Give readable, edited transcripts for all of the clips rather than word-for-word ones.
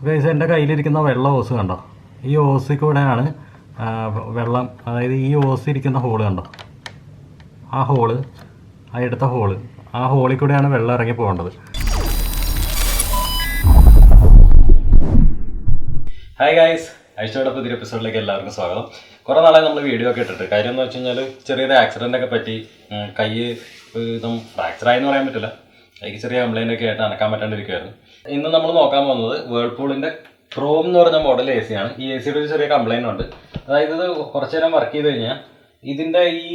Guys എൻ്റെ കയ്യിലിരിക്കുന്ന വെള്ള ഓസ് കണ്ടോ, ഈ ഓസിൽ കൂടെയാണ് വെള്ളം, അതായത് ഈ ഓസ് ഇരിക്കുന്ന ഹോള് കണ്ടോ, ആ ഹോള്, ആ എടുത്ത ഹോള്, ആ ഹോളിൽ കൂടെയാണ് വെള്ളം ഇറങ്ങി പോകേണ്ടത്. ഹായ് ഗൈസ്, അഴിച്ചോടെ പുതിയ എപ്പിസോഡിലേക്ക് എല്ലാവർക്കും സ്വാഗതം. കുറേ നാളെ നമ്മൾ വീഡിയോ ഒക്കെ ഇട്ടിട്ട്, കാര്യം എന്ന് വെച്ച് കഴിഞ്ഞാൽ ചെറിയൊരു ആക്സിഡൻ്റ് ഒക്കെ പറ്റി, കൈ ഇതും ഫ്രാക്ചറായി എന്ന് പറയാൻ പറ്റില്ല, കൈക്ക് ചെറിയ കംപ്ലൈൻ്റ് ഒക്കെ ആയിട്ട് അനക്കാൻ പറ്റാണ്ടിരിക്കുമായിരുന്നു. ഇന്ന് നമ്മൾ നോക്കാൻ പോകുന്നത് വേൾപൂളിൻ്റെ ക്രോം എന്ന് പറഞ്ഞ മോഡൽ എ സി ആണ്. ഈ എ സിയുടെ ഒരു ചെറിയ കംപ്ലൈൻ്റ് ഉണ്ട്. അതായത് ഇത് കുറച്ച് നേരം വർക്ക് ചെയ്ത് കഴിഞ്ഞാൽ ഇതിൻ്റെ ഈ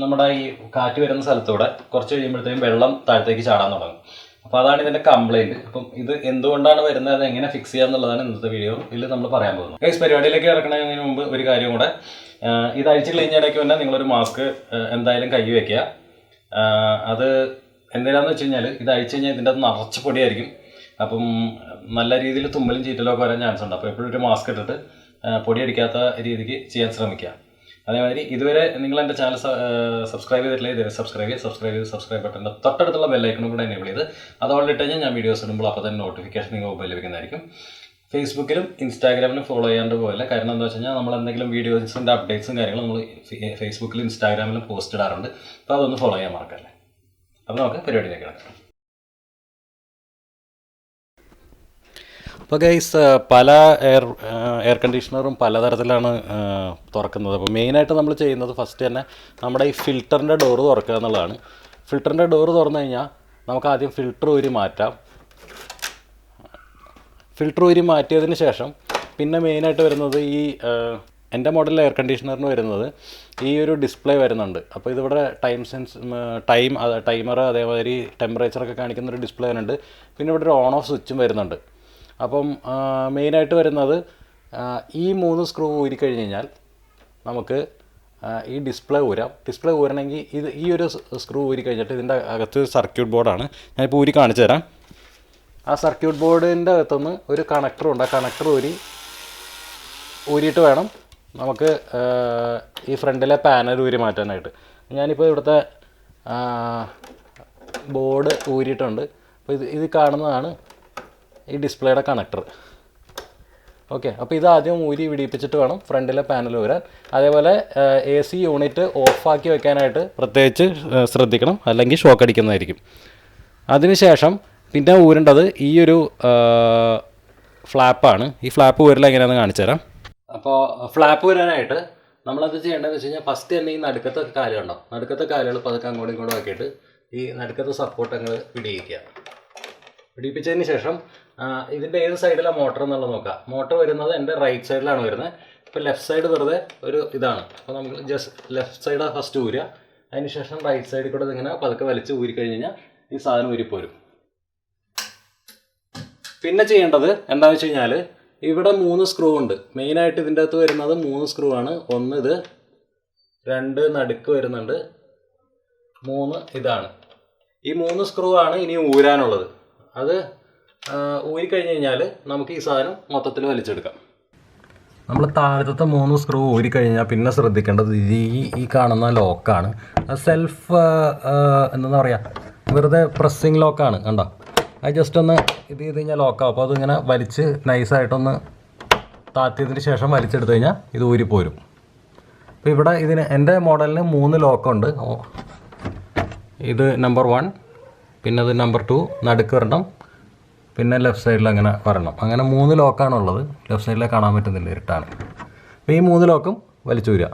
നമ്മുടെ ഈ കാറ്റ് വരുന്ന സ്ഥലത്തൂടെ കുറച്ച് കഴിയുമ്പോഴത്തേക്കും വെള്ളം താഴത്തേക്ക് ചാടാൻ തുടങ്ങും. അപ്പോൾ അതാണ് ഇതിൻ്റെ കംപ്ലൈൻറ്റ്. അപ്പം ഇത് എന്തുകൊണ്ടാണ് വരുന്നത്, അത് എങ്ങനെ ഫിക്സ് ചെയ്യുക എന്നുള്ളതാണ് ഇന്നത്തെ വീഡിയോയിൽ നമ്മൾ പറയാൻ പോകുന്നത്. ഗൈസ്, പരിപാടിയിലേക്ക് ഇറക്കുന്നതിന് മുമ്പ് ഒരു കാര്യം കൂടെ, ഇത് അഴിച്ച് ക്ലീൻ ഇടയ്ക്ക് തന്നെ നിങ്ങളൊരു മാസ്ക് എന്തായാലും കൈ വയ്ക്കുക. അത് എന്തിനാന്ന് വെച്ച് കഴിഞ്ഞാൽ ഇത് അഴിച്ച് കഴിഞ്ഞാൽ ഇതിൻ്റെ അത് നിറച്ച് പൊടിയായിരിക്കും. അപ്പം നല്ല രീതിയിൽ തുമ്മലും ചീറ്റലൊക്കെ വരാൻ ചാൻസ് ഉണ്ട്. അപ്പോൾ എപ്പോഴും ഒരു മാസ്ക് ഇട്ടിട്ട് പൊടി അടിക്കാത്ത രീതിക്ക് ചെയ്യാൻ ശ്രമിക്കുക. അതേമാതിരി ഇതുവരെ നിങ്ങൾ എൻ്റെ ചാനൽ സബ്സ്ക്രൈബ് ചെയ്തിട്ടില്ല, ഇതുവരെ സബ്സ്ക്രൈബ് ബട്ടൻ്റെ തൊട്ടടുത്തുള്ള ബെല്ലൈക്കണും കൂടെ എനേബിൾ ചെയ്ത് അതോടെ ഇട്ട് കഴിഞ്ഞാൽ ഞാൻ വീഡിയോസ് ഇടുമ്പോൾ അപ്പോൾ തന്നെ നോട്ടിഫിക്കേഷൻ നിങ്ങൾ മൊബൈൽ ലഭിക്കുന്നതായിരിക്കും. ഫേസ്ബുക്കിലും ഇൻസ്റ്റാഗ്രാമിലും ഫോളോ ചെയ്യാണ്ട് പോകില്ല. കാരണം എന്താ വെച്ച് കഴിഞ്ഞാൽ നമ്മൾ എന്തെങ്കിലും വീഡിയോസിൻ്റെ അപ്ഡേറ്റ്സും കാര്യങ്ങളും നമ്മൾ ഫേസ്ബുക്കിലും ഇൻസ്റ്റാഗ്രാമിലും പോസ്റ്റ് ഇടാറുണ്ട്. അപ്പോൾ അതൊന്ന് ഫോളോ ചെയ്യാൻ മറക്കല്ലേ. അപ്പോൾ നമുക്ക് പരിപാടിയിലേക്ക് കിടക്കാം. അപ്പോൾ ഗൈസ്, പല എയർ കണ്ടീഷണറും പലതരത്തിലാണ് തുറക്കുന്നത്. അപ്പോൾ മെയിനായിട്ട് നമ്മൾ ചെയ്യുന്നത് ഫസ്റ്റ് തന്നെ നമ്മുടെ ഈ ഫിൽറ്ററിൻ്റെ ഡോറ് തുറക്കുക എന്നുള്ളതാണ്. ഫിൽറ്ററിൻ്റെ ഡോറ് തുറന്നു കഴിഞ്ഞാൽ നമുക്ക് ആദ്യം ഫിൽറ്റർ ഊരി മാറ്റാം. ഫിൽറ്റർ ഊരി മാറ്റിയതിന് ശേഷം പിന്നെ മെയിനായിട്ട് വരുന്നത് ഈ എൻ്റെ മോഡൽ എയർ കണ്ടീഷണറിന് വരുന്നത് ഈ ഒരു ഡിസ്പ്ലേ വരുന്നുണ്ട്. അപ്പോൾ ഇതിവിടെ ടൈമർ അതേമാതിരി ടെമ്പറേച്ചറൊക്കെ കാണിക്കുന്നൊരു ഡിസ്പ്ലേ വരുന്നുണ്ട്. പിന്നെ ഇവിടെ ഒരു ഓൺ ഓഫ് സ്വിച്ചും വരുന്നുണ്ട്. അപ്പം മെയിനായിട്ട് വരുന്നത് ഈ 3 സ്ക്രൂ ഊരി കഴിഞ്ഞ് കഴിഞ്ഞാൽ നമുക്ക് ഈ ഡിസ്പ്ലേ ഊരാം. ഡിസ്പ്ലേ ഊരണമെങ്കിൽ ഈ ഒരു സ്ക്രൂ ഊരി കഴിഞ്ഞിട്ട് ഇതിൻ്റെ അകത്ത് സർക്യൂട്ട് ബോർഡാണ്, ഞാനിപ്പോൾ ഊരി കാണിച്ചു തരാം. ആ സർക്യൂട്ട് ബോർഡിൻ്റെ അകത്തുനിന്ന് ഒരു കണക്ടറുണ്ട്. ആ കണക്ടർ ഊരിയിട്ട് വേണം നമുക്ക് ഈ ഫ്രണ്ടിലെ പാനൽ ഊരി മാറ്റാനായിട്ട്. ഞാനിപ്പോൾ ഇവിടുത്തെ ബോർഡ് ഊരിയിട്ടുണ്ട്. അപ്പോൾ ഇത് കാണുന്നതാണ് ഈ ഡിസ്പ്ലേയുടെ കണക്ടർ. ഓക്കെ, അപ്പോൾ ഇത് ആദ്യം ഊരി വിടിപ്പിച്ചിട്ട് വേണം ഫ്രണ്ടിലെ പാനൽ ഊരാൻ. അതേപോലെ എ സി യൂണിറ്റ് ഓഫാക്കി വെക്കാനായിട്ട് പ്രത്യേകിച്ച് ശ്രദ്ധിക്കണം, അല്ലെങ്കിൽ ഷോക്ക് അടിക്കുന്നതായിരിക്കും. അതിനുശേഷം പിന്നെ ഊരേണ്ടത് ഈ ഒരു ഫ്ലാപ്പാണ്. ഈ ഫ്ലാപ്പ് ഊരൽ എങ്ങനെയാണെന്ന് കാണിച്ചു തരാം. അപ്പോൾ ഫ്ലാപ്പ് ഊരാനായിട്ട് നമ്മളത് ചെയ്യേണ്ടതെന്ന് വെച്ച് കഴിഞ്ഞാൽ ഫസ്റ്റ് തന്നെ ഈ നടുക്കത്തെ കാലുകളുണ്ടോ, നടുക്കത്തെ കാലുകൾ പതുക്കെ അങ്ങോട്ടും ഇങ്ങോട്ടും ആക്കിയിട്ട് ഈ നടുക്കത്തെ സപ്പോർട്ട് അങ്ങ് പിടിപ്പിച്ചതിന് ശേഷം ഇതിൻ്റെ ഏത് സൈഡിലാണ് മോട്ടർ എന്നുള്ളത് നോക്കാം. മോട്ടർ വരുന്നത് എൻ്റെ റൈറ്റ് സൈഡിലാണ് വരുന്നത്. ഇപ്പോൾ ലെഫ്റ്റ് സൈഡ് വെറുതെ ഒരു ഇതാണ്. അപ്പോൾ നമുക്ക് ജസ്റ്റ് ലെഫ്റ്റ് സൈഡ് ഫസ്റ്റ് ഊരുക. അതിന് ശേഷം റൈറ്റ് സൈഡിൽ കൂടെ ഇതിങ്ങനെ പതുക്കെ വലിച്ച് ഊരി കഴിഞ്ഞ് കഴിഞ്ഞാൽ ഈ സാധനം ഊരിപ്പോരും. പിന്നെ ചെയ്യേണ്ടത് എന്താണെന്ന് വെച്ച് കഴിഞ്ഞാൽ ഇവിടെ 3 സ്ക്രൂ ഉണ്ട്. മെയിനായിട്ട് ഇതിൻ്റെ അകത്ത് വരുന്നത് 3 സ്ക്രൂ ആണ്. 1 ഇത്, 2 നടുക്ക് വരുന്നുണ്ട്, 3 ഇതാണ്. ഈ 3 സ്ക്രൂ ആണ് ഇനി ഊരാനുള്ളത്. അത് ഊരിക്കഴിഞ്ഞ് കഴിഞ്ഞാൽ നമുക്ക് ഈ സാധനം മൊത്തത്തിൽ വലിച്ചെടുക്കാം. നമ്മൾ താഴത്തെ 3 സ്ക്രൂ ഊരിക്കഴിഞ്ഞാൽ പിന്നെ ശ്രദ്ധിക്കേണ്ടത് ഈ കാണുന്ന ലോക്കാണ്. സെൽഫ് എന്താ പറയുക, വെറുതെ പ്രസ്സിങ് ലോക്കാണ്. കണ്ടോ, അത് ജസ്റ്റ് ഒന്ന് ഇത് ചെയ്ത് കഴിഞ്ഞാൽ ലോക്കാവും. അപ്പോൾ അതിങ്ങനെ വലിച്ച് നൈസായിട്ടൊന്ന് താത്തിയതിന് ശേഷം വലിച്ചെടുത്ത് കഴിഞ്ഞാൽ ഇത് ഊരിപ്പോരും. അപ്പോൾ ഇവിടെ എൻ്റെ മോഡലിന് 3 ലോക്കുണ്ട്. ഇത് നമ്പർ 1, പിന്നെ അത് നമ്പർ 2 നടുക്ക് വരണം, പിന്നെ ലെഫ്റ്റ് സൈഡിൽ അങ്ങനെ വരണം. അങ്ങനെ 3 ലോക്കാണുള്ളത്. ലെഫ്റ്റ് സൈഡിലെ കാണാൻ പറ്റുന്നില്ല, ഇരുട്ടാണ്. അപ്പോൾ ഈ 3 ലോക്കും വലിച്ചൂരുക.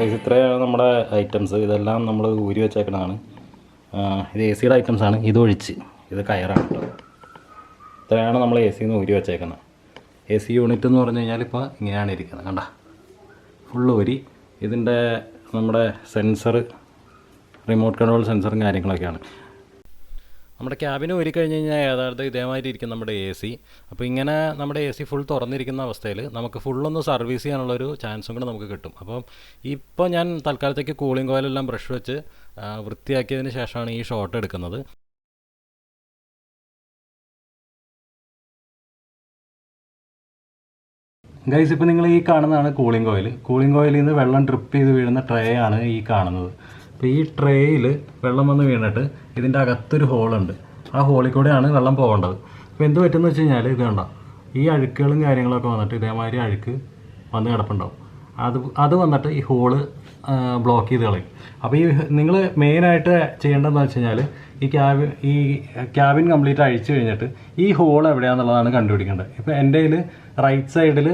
ഗൈസ് ഇത്രയാണ് നമ്മുടെ ഐറ്റംസ്. ഇതെല്ലാം നമ്മൾ ഊരി വെച്ചേക്കണതാണ്. ഇത് എ സിയുടെ ഐറ്റംസാണ്. ഇതൊഴിച്ച് ഇത് കയറാണ് കേട്ടോ. ഇത്രയാണ് നമ്മൾ എ സിന്ന് ഊരി വെച്ചേക്കുന്നത്. എ സി യൂണിറ്റ് എന്ന് പറഞ്ഞു കഴിഞ്ഞാൽ ഇപ്പോൾ ഇങ്ങനെയാണ് ഇരിക്കുന്നത്. കണ്ട ഫുള്ള് ഊരി. ഇതിൻ്റെ നമ്മുടെ സെൻസർ, റിമോട്ട് കൺട്രോൾ സെൻസറും കാര്യങ്ങളൊക്കെയാണ്. നമ്മുടെ ക്യാബിന് ഊരി കഴിഞ്ഞ് കഴിഞ്ഞാൽ യഥാർത്ഥം ഇതേമാതിരി ഇരിക്കും നമ്മുടെ എ സി. അപ്പോൾ ഇങ്ങനെ നമ്മുടെ എ സി ഫുൾ തുറന്നിരിക്കുന്ന അവസ്ഥയിൽ നമുക്ക് ഫുള്ളൊന്ന് സർവീസ് ചെയ്യാനുള്ളൊരു ചാൻസും കൂടെ നമുക്ക് കിട്ടും. അപ്പം ഇപ്പോൾ ഞാൻ തൽക്കാലത്തേക്ക് കൂളിംഗ് കോയിലെല്ലാം ബ്രഷ് വെച്ച് വൃത്തിയാക്കിയതിന് ശേഷമാണ് ഈ ഷോട്ട് എടുക്കുന്നത്. ഗൈസ് ഇപ്പോൾ നിങ്ങൾ ഈ കാണുന്നതാണ് കൂളിംഗ് കോയിൽ. കൂളിംഗ് കോയിലിൽ നിന്ന് വെള്ളം ഡ്രിപ്പ് ചെയ്ത് വീഴുന്ന ട്രേ ആണ് ഈ കാണുന്നത്. അപ്പോൾ ഈ ട്രേയിൽ വെള്ളം വന്ന് വീണിട്ട് ഇതിൻ്റെ അകത്തൊരു ഹോളുണ്ട്. ആ ഹോളിൽ കൂടെയാണ് വെള്ളം പോകേണ്ടത്. അപ്പോൾ എന്ത് പറ്റുമെന്ന് വെച്ച് കഴിഞ്ഞാൽ ഇത് കണ്ടോ, ഈ അഴുക്കുകളും കാര്യങ്ങളൊക്കെ വന്നിട്ട് ഇതേമാതിരി അഴുക്ക് വന്ന് കിടപ്പുണ്ടാവും. അത് വന്നിട്ട് ഈ ഹോള് ബ്ലോക്ക് ചെയ്ത് കളയും. അപ്പോൾ ഈ നിങ്ങൾ മെയിനായിട്ട് ചെയ്യേണ്ടതെന്ന് വെച്ച് കഴിഞ്ഞാൽ ഈ ക്യാബിൻ കംപ്ലീറ്റ് അഴിച്ചു കഴിഞ്ഞിട്ട് ഈ ഹോൾ എവിടെയാണെന്നുള്ളതാണ് കണ്ടുപിടിക്കേണ്ടത്. ഇപ്പോൾ എൻ്റെ കയ്യിൽ റൈറ്റ് സൈഡിൽ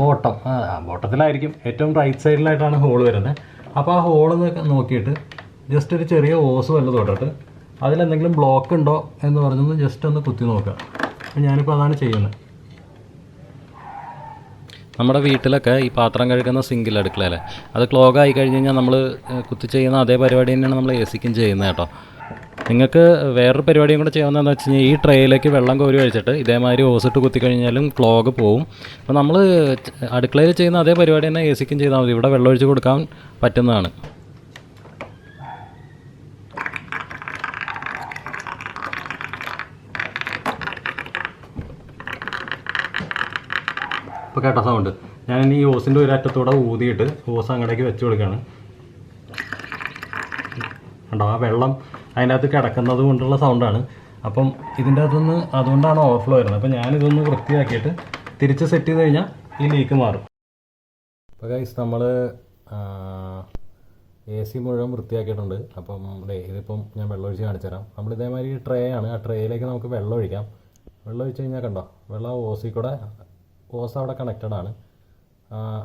ബോട്ടത്തിലായിരിക്കും, ഏറ്റവും റൈറ്റ് സൈഡിലായിട്ടാണ് ഹോൾ വരുന്നത്. അപ്പോൾ ആ ഹോള് നോക്കിയിട്ട് ജസ്റ്റ് ഒരു ചെറിയ ഓസ് വല്ലതും തൊട്ടിട്ട് അതിലെന്തെങ്കിലും ബ്ലോക്ക് ഉണ്ടോ എന്ന് പറഞ്ഞൊന്ന് ജസ്റ്റ് ഒന്ന് കുത്തി നോക്കുക. അപ്പോൾ ഞാനിപ്പോൾ അതാണ് ചെയ്യുന്നത്. നമ്മുടെ വീട്ടിലൊക്കെ ഈ പാത്രം കഴുകുന്ന സിങ്കിൽ അടുക്കളയല്ലേ, അത് ക്ലോഗ് ആയി കഴിഞ്ഞ് കഴിഞ്ഞാൽ നമ്മൾ കുത്തി ചെയ്യുന്ന അതേ പരിപാടി തന്നെയാണ് നമ്മൾ എ സിക്കും ചെയ്യുന്നത് കേട്ടോ. നിങ്ങൾക്ക് വേറൊരു പരിപാടിയും കൂടെ ചെയ്യാവുന്നതെന്ന് വെച്ച് കഴിഞ്ഞാൽ ഈ ട്രേയിലേക്ക് വെള്ളം കോരി ഒഴിച്ചിട്ട് ഇതേമാതിരി ഓസിട്ട് കുത്തി കഴിഞ്ഞാലും ക്ലോഗ് പോവും. അപ്പോൾ നമ്മൾ അടുക്കളയിൽ ചെയ്യുന്ന അതേ പരിപാടി തന്നെ എ സിക്കും ചെയ്താൽ മതി. ഇവിടെ വെള്ളം ഒഴിച്ച് കൊടുക്കാൻ പറ്റുന്നതാണ്. ഇപ്പോൾ കേട്ട സൗണ്ട്, ഞാൻ ഈ ഓസിൻ്റെ ഒരു അറ്റത്തൂടെ ഊതിയിട്ട് ഓസ് അങ്ങടേക്ക് വെച്ച് കൊടുക്കുകയാണ്. കണ്ടോ, ആ വെള്ളം അതിൻ്റെ അകത്ത് കിടക്കുന്നത് കൊണ്ടുള്ള സൗണ്ടാണ്. അപ്പം ഇതിൻ്റെ അകത്തുനിന്ന് അതുകൊണ്ടാണ് ഓവർഫ്ലോ വരുന്നത്. അപ്പോൾ ഞാനിതൊന്ന് വൃത്തിയാക്കിയിട്ട് തിരിച്ച് സെറ്റ് ചെയ്ത് കഴിഞ്ഞാൽ ഈ ലീക്ക് മാറും. അപ്പോൾ ഗൈസ് നമ്മൾ എ സി മുഴുവൻ വൃത്തിയാക്കിയിട്ടുണ്ട്. അപ്പം ഇതിപ്പം ഞാൻ വെള്ളം ഒഴിച്ച് കാണിച്ചു തരാം. നമ്മൾ ഇതേമാതിരി ട്രേ ആണ്, ആ ട്രേയിലേക്ക് നമുക്ക് വെള്ളം ഒഴിക്കാം. വെള്ളം ഒഴിച്ച് കഴിഞ്ഞാൽ കണ്ടോ, വെള്ളം ഓസിൽ കൂടെ, ഓസ് അവിടെ കണക്റ്റഡ് ആണ്,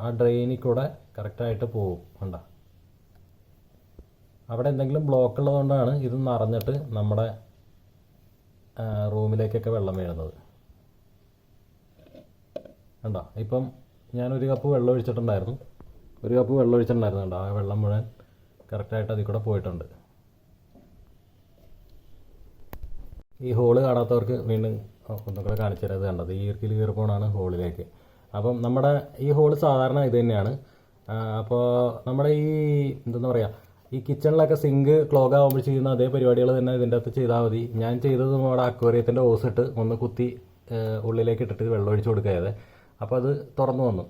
ആ ഡ്രെയിനിൽ കൂടെ കറക്റ്റായിട്ട് പോകും. കണ്ടോ, അവിടെ എന്തെങ്കിലും ബ്ലോക്ക് ഉള്ളതുകൊണ്ടാണ് ഇത് നിറഞ്ഞിട്ട് നമ്മുടെ റൂമിലേക്കൊക്കെ വെള്ളം വീഴുന്നത്. കണ്ടോ, ഇപ്പം ഞാനൊരു കപ്പ് വെള്ളം ഒഴിച്ചിട്ടുണ്ടായിരുന്നു. കണ്ടോ, ആ വെള്ളം മുഴുവൻ കറക്റ്റായിട്ട് അതിൽ കൂടെ പോയിട്ടുണ്ട്. ഈ ഹോള് കാണാത്തവർക്ക് വീണ്ടും ഒന്നുകൂടെ കാണിച്ചു തരാം. കണ്ടത് ഈ കീറിപ്പോണാണ് ഹോളിലേക്ക്. അപ്പം നമ്മുടെ ഈ ഹോള് സാധാരണ ഇത് തന്നെയാണ്. അപ്പോൾ നമ്മുടെ ഈ എന്താ പറയുക, ഈ കിച്ചണിലൊക്കെ സിങ്ക് ക്ലോഗ് ആകുമ്പോൾ ചെയ്യുന്ന അതേ പരിപാടികൾ തന്നെ ഇതിൻ്റെ അകത്ത് ചെയ്താൽ മതി. ഞാൻ ചെയ്തത് നമ്മുടെ അക്വേറിയത്തിൻ്റെ ഓസിട്ട് ഒന്ന് കുത്തി ഉള്ളിലേക്ക് ഇട്ടിട്ട് വെള്ളം ഒഴിച്ച് കൊടുക്കാതെ. അപ്പോൾ അത് തുറന്നു വന്നു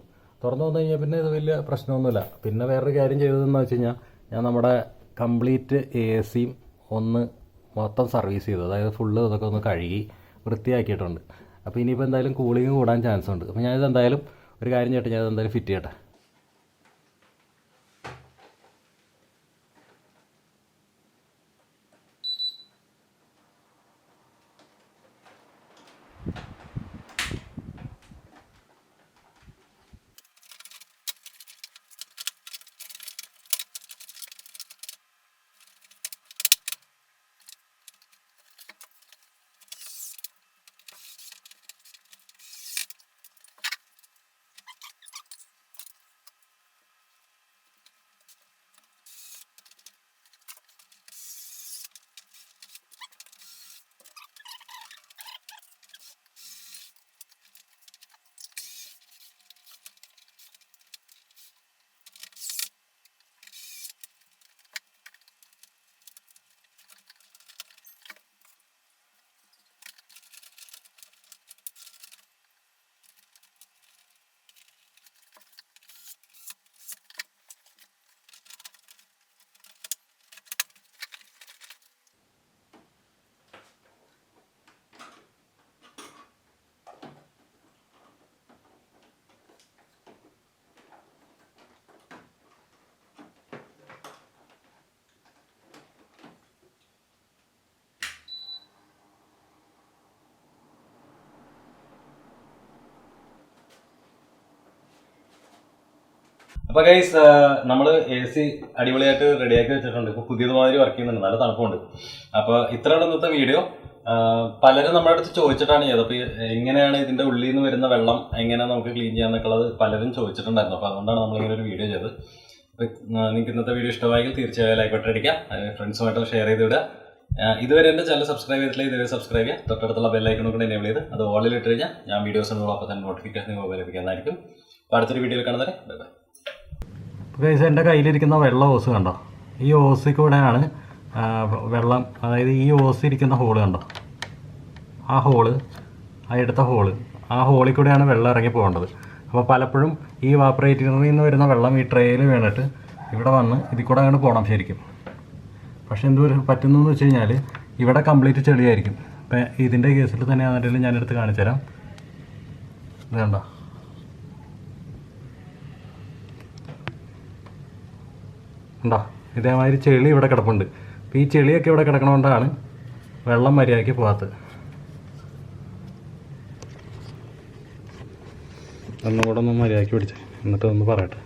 കഴിഞ്ഞാൽ പിന്നെ ഇത് വലിയ പ്രശ്നമൊന്നുമില്ല. പിന്നെ വേറൊരു കാര്യം ചെയ്തതെന്ന് വെച്ച് കഴിഞ്ഞാൽ ഞാൻ നമ്മുടെ കംപ്ലീറ്റ് എ സിയും ഒന്ന് മൊത്തം സർവീസ് ചെയ്തു. അതായത് ഫുള്ള് ഇതൊക്കെ ഒന്ന് കഴുകി വൃത്തിയാക്കിയിട്ടുണ്ട്. അപ്പോൾ ഇനിയിപ്പോൾ എന്തായാലും കൂളിംഗ് കൂടാൻ ചാൻസ് ഉണ്ട്. അപ്പോൾ ഞാനിത് എന്തായാലും ഒരു കാര്യം ചെയ്യട്ടെ, ഞാനിത് എന്തായാലും ഫിറ്റ് ചെയ്യട്ടെ. അപ്പോൾ ഗൈസ് നമ്മൾ AC അടിപൊളിയായിട്ട് റെഡിയാക്കി വെച്ചിട്ടുണ്ട്. ഇപ്പോൾ പുതിയത് മാതിരി വർക്ക് ചെയ്യുന്നുണ്ട്, നല്ല തണുപ്പുണ്ട്. അപ്പോൾ ഇത്രയാണ് ഇന്നത്തെ വീഡിയോ. പലരും നമ്മുടെ അടുത്ത് ചോദിച്ചിട്ടാണ് ചെയ്തത്. അപ്പോൾ എങ്ങനെയാണ് ഇതിൻ്റെ ഉള്ളിൽ നിന്ന് വരുന്ന വെള്ളം എങ്ങനെ നമുക്ക് ക്ലീൻ ചെയ്യാന്നൊക്കെ ഉള്ളത് പലരും ചോദിച്ചിട്ടുണ്ടായിരുന്നു. അപ്പോൾ അതുകൊണ്ടാണ് നമ്മളിങ്ങനെ ഒരു വീഡിയോ ചെയ്തത്. അപ്പോൾ നിങ്ങൾക്ക് ഇന്നത്തെ വീഡിയോ ഇഷ്ടമായെങ്കിൽ തീർച്ചയായും ലൈക്ക് ബട്ടൺ അടിക്കുക, ഫ്രണ്ട്സുമായിട്ട് ഷെയർ ചെയ്ത് വിടുക. ഇതുവരെ എൻ്റെ ചാനൽ സബ്സ്ക്രൈബ് ചെയ്തിട്ടില്ല, ഇതുവരെ സബ്സ്ക്രൈബ് ചെയ്യുക. തൊട്ടടുത്തുള്ള ബെല്ലൈക്കൺ കൂടെ എനേബിൾ ചെയ്ത് അത് ഓളിൽ ഇട്ട് കഴിഞ്ഞാൽ ഞാൻ വീഡിയോസ് ഉണ്ടോ അപ്പോൾ തന്നെ നോട്ടിഫിക്കേഷൻ നിങ്ങൾക്ക് ലഭിക്കുന്നതായിരിക്കും. അപ്പോൾ അടുത്തൊരു വീഡിയോയിൽ കാണുന്നവരെ ബൈ ബൈ. ഗൈസ് എൻ്റെ കയ്യിലിരിക്കുന്ന വെള്ള ഓസ് കണ്ടോ, ഈ ഓസിൽ കൂടെയാണ് വെള്ളം, അതായത് ഈ ഓസ് ഇരിക്കുന്ന ഹോള് കണ്ടോ, ആ ഹോള്, ആ എടുത്ത ഹോള്, ആ ഹോളിൽ കൂടെയാണ് വെള്ളം ഇറങ്ങി പോകേണ്ടത്. അപ്പോൾ പലപ്പോഴും ഈ വാപ്പറേറ്ററിൽ നിന്ന് വരുന്ന വെള്ളം ഈ ട്രേയിൽ വീണിട്ട് ഇവിടെ വന്ന് ഇതിൽ കൂടെ അങ്ങോട്ട് പോകണം ശരിക്കും. പക്ഷെ എന്ത് പറ്റുന്നു എന്ന് വെച്ച് കഴിഞ്ഞാൽ ഇവിടെ കംപ്ലീറ്റ് ചെളിയായിരിക്കും. ഇപ്പം ഇതിൻ്റെ കേസിൽ തന്നെ ആണെങ്കിലും ഞാനെടുത്ത് കാണിച്ചു തരാം. ഇത് കണ്ടോ, ഉണ്ടോ, ഇതേമാതിരി ചെളി ഇവിടെ കിടപ്പുണ്ട്. അപ്പോൾ ഈ ചെളിയൊക്കെ ഇവിടെ കിടക്കണതുകൊണ്ടാണ് വെള്ളം മര്യാദയ്ക്ക് പോകാത്തത്. ഒന്നും കൂടെ ഒന്ന് മര്യാദയ്ക്ക് പിടിച്ചേ, എന്നിട്ട് ഒന്ന് പറയട്ടെ.